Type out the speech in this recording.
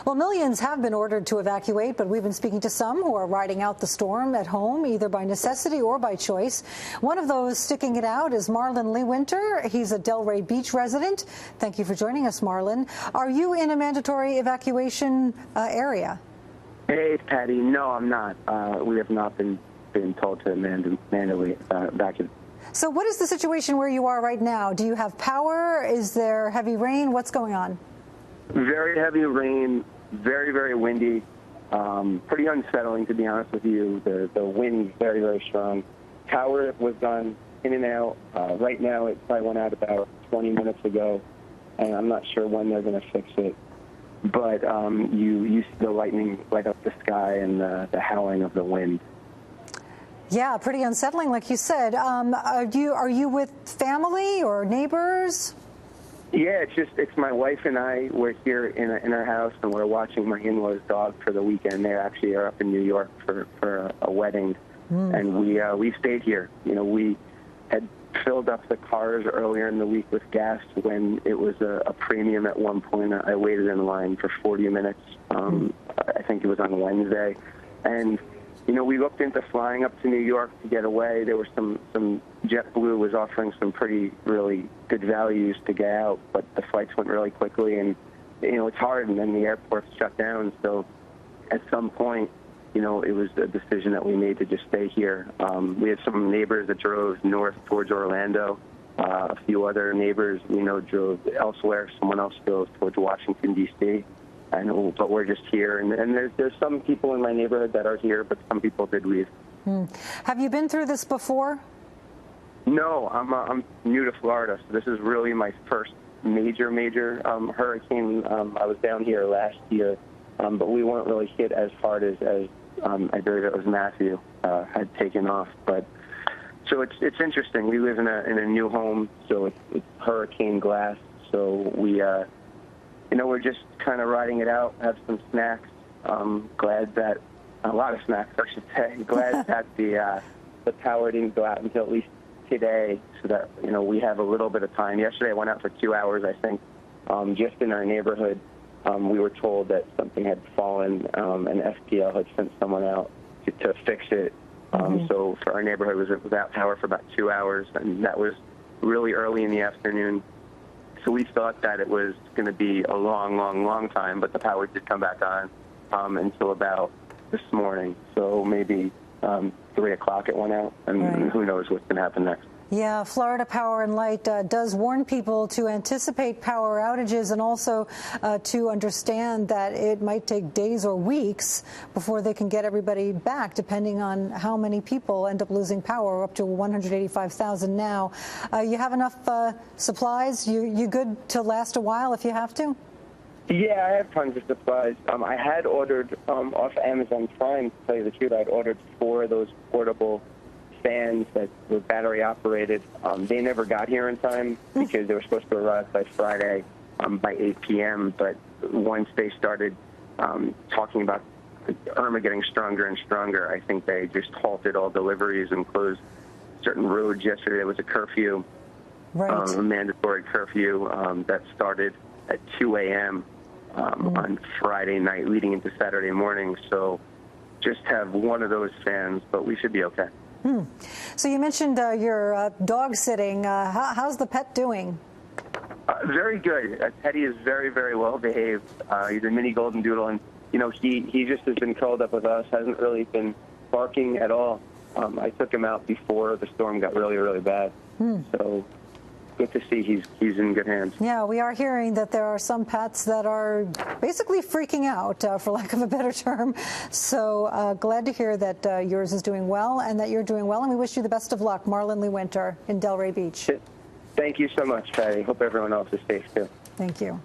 Well, millions have been ordered to evacuate, but we've been speaking to some who are riding out the storm at home, either by necessity or by choice. One of those sticking it out is Marlon Lee Winter. He's a Delray Beach resident. Thank you for joining us, Marlon. Are you in a mandatory evacuation area? Hey, Patty. No, I'm not. We have not been told to manually evacuate. So what is the situation where you are right now? Do you have power? Is there heavy rain? What's going on? Very heavy rain, very, very windy, pretty unsettling, to be honest with you. The wind very, very strong. Power was gone in and out. Right now, it probably went out about 20 minutes ago, and I'm not sure when they're going to fix it. But you see the lightning light up the sky and the howling of the wind. Yeah, pretty unsettling, like you said. Are you with family or neighbors? Yeah, it's my wife and I. We're here in our house, and we're watching my in-laws' dog for the weekend. They actually are up in New York for a wedding, and we stayed here. You know, we had filled up the cars earlier in the week with gas when it was a premium at one point. I waited in line for 40 minutes. I think it was on Wednesday, and you know, we looked into flying up to New York to get away. There were some JetBlue was offering some really good values to get out, but the flights went really quickly, and you know, it's hard, and then the airport's shut down. So at some point, you know, it was a decision that we made to just stay here. We had some neighbors that drove north towards Orlando. A few other neighbors, you know, drove elsewhere. Someone else drove towards Washington, D.C. But we're just here, and there's some people in my neighborhood that are here, but some people did leave. Have you been through this before? No, I'm new to Florida, so this is really my first major hurricane. I was down here last year, but we weren't really hit as hard as I believe it was Matthew had taken off. But so it's interesting. We live in a new home, so it's hurricane glass. So we. You know, we're just kind of riding it out, have some snacks. Glad that, a lot of snacks, I should say. Glad that the power didn't go out until at least today, so that, you know, we have a little bit of time. Yesterday I went out for 2 hours, I think, just in our neighborhood. We were told that something had fallen, and FPL had sent someone out to fix it. So for our neighborhood, it was without power for about 2 hours, and that was really early in the afternoon. So we thought that it was going to be a long time, but the power did come back on until about this morning. So maybe 3 o'clock it went out, and who knows what's going to happen next. Yeah, Florida Power and Light does warn people to anticipate power outages and also to understand that it might take days or weeks before they can get everybody back, depending on how many people end up losing power, up to 185,000 now. You have enough supplies? You good to last a while if you have to? Yeah, I have tons of supplies. I had ordered off Amazon Prime, to tell you the truth. I'd ordered 4 of those portable fans that were battery operated. They never got here in time because they were supposed to arrive by Friday by 8 p.m. But once they started talking about Irma getting stronger and stronger, I think they just halted all deliveries and closed certain roads. Yesterday there was a curfew, a mandatory curfew that started at 2 a.m. On Friday night leading into Saturday morning. So just have one of those fans, but we should be okay. So you mentioned your dog sitting. How's the pet doing? Very good. Teddy is very, very well behaved. He's a mini golden doodle, and you know he just has been curled up with us. Hasn't really been barking at all. I took him out before the storm got really, really bad. So good to see he's in good hands. Yeah, we are hearing that there are some pets that are basically freaking out, for lack of a better term. So glad to hear that yours is doing well and that you're doing well. And we wish you the best of luck. Marlon Lee Winter in Delray Beach. Thank you so much, Patty. Hope everyone else is safe, too. Thank you.